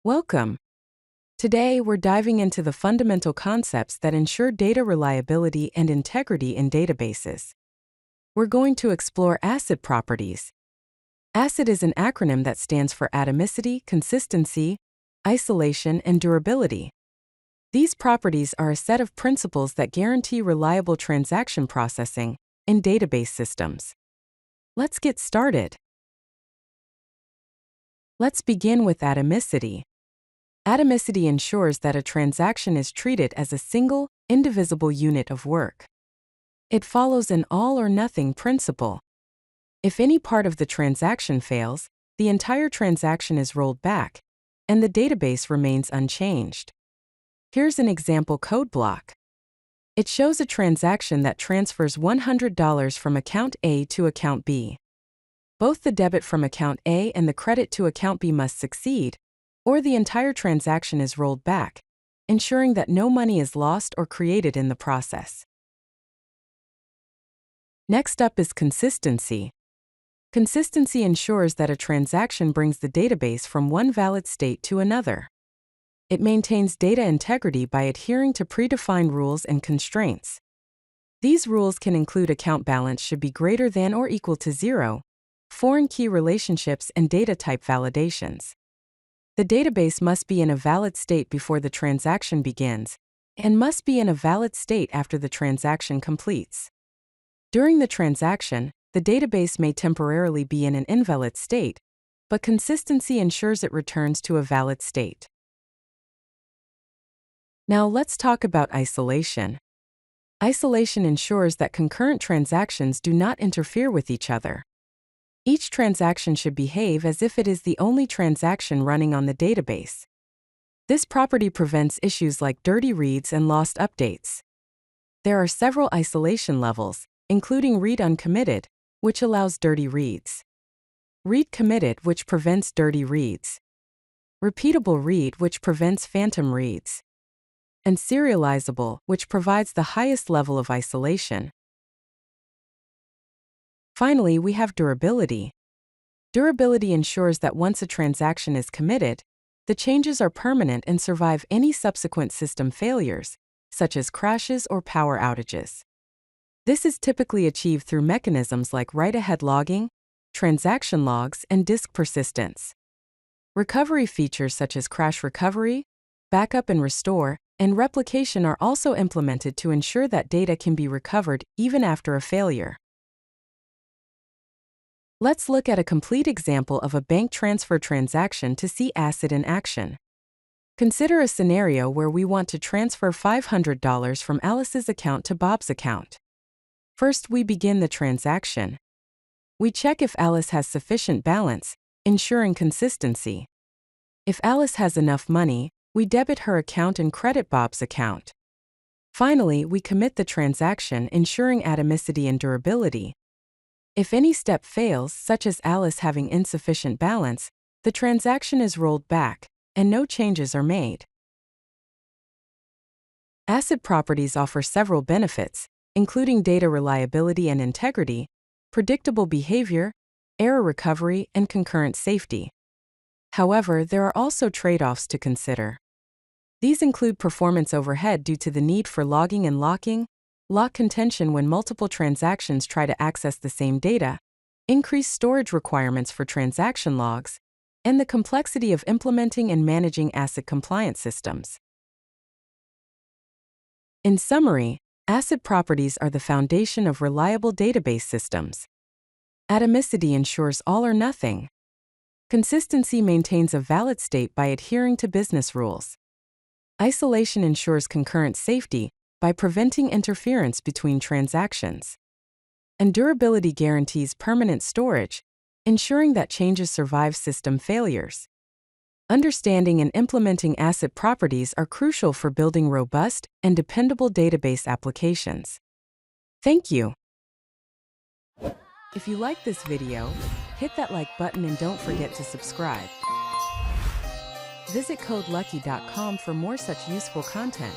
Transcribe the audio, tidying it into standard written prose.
Welcome. Today, we're diving into the fundamental concepts that ensure data reliability and integrity in databases. We're going to explore ACID properties. ACID is an acronym that stands for atomicity, consistency, isolation, and durability. These properties are a set of principles that guarantee reliable transaction processing in database systems. Let's get started. Let's begin with atomicity. Atomicity ensures that a transaction is treated as a single, indivisible unit of work. It follows an all-or-nothing principle. If any part of the transaction fails, the entire transaction is rolled back, and the database remains unchanged. Here's an example code block. It shows a transaction that transfers $100 from account A to account B. Both the debit from account A and the credit to account B must succeed, or the entire transaction is rolled back, ensuring that no money is lost or created in the process. Next up is consistency. Consistency ensures that a transaction brings the database from one valid state to another. It maintains data integrity by adhering to predefined rules and constraints. These rules can include account balance should be greater than or equal to 0, foreign key relationships, and data type validations. The database must be in a valid state before the transaction begins, and must be in a valid state after the transaction completes. During the transaction, the database may temporarily be in an invalid state, but consistency ensures it returns to a valid state. Now let's talk about isolation. Isolation ensures that concurrent transactions do not interfere with each other. Each transaction should behave as if it is the only transaction running on the database. This property prevents issues like dirty reads and lost updates. There are several isolation levels, including read uncommitted, which allows dirty reads. Read committed, which prevents dirty reads. Repeatable read, which prevents phantom reads. And serializable, which provides the highest level of isolation. Finally, we have durability. Durability ensures that once a transaction is committed, the changes are permanent and survive any subsequent system failures, such as crashes or power outages. This is typically achieved through mechanisms like write-ahead logging, transaction logs, and disk persistence. Recovery features such as crash recovery, backup and restore, and replication are also implemented to ensure that data can be recovered even after a failure. Let's look at a complete example of a bank transfer transaction to see ACID in action. Consider a scenario where we want to transfer $500 from Alice's account to Bob's account. First, we begin the transaction. We check if Alice has sufficient balance, ensuring consistency. If Alice has enough money, we debit her account and credit Bob's account. Finally, we commit the transaction, ensuring atomicity and durability. If any step fails, such as Alice having insufficient balance, the transaction is rolled back, and no changes are made. ACID properties offer several benefits, including data reliability and integrity, predictable behavior, error recovery, and concurrent safety. However, there are also trade-offs to consider. These include performance overhead due to the need for logging and locking, lock contention when multiple transactions try to access the same data, increased storage requirements for transaction logs, and the complexity of implementing and managing ACID compliance systems. In summary, ACID properties are the foundation of reliable database systems. Atomicity ensures all or nothing. Consistency maintains a valid state by adhering to business rules. Isolation ensures concurrent safety by preventing interference between transactions. And durability guarantees permanent storage, ensuring that changes survive system failures. Understanding and implementing ACID properties are crucial for building robust and dependable database applications. Thank you. If you like this video, hit that like button and don't forget to subscribe. Visit CodeLucky.com for more such useful content.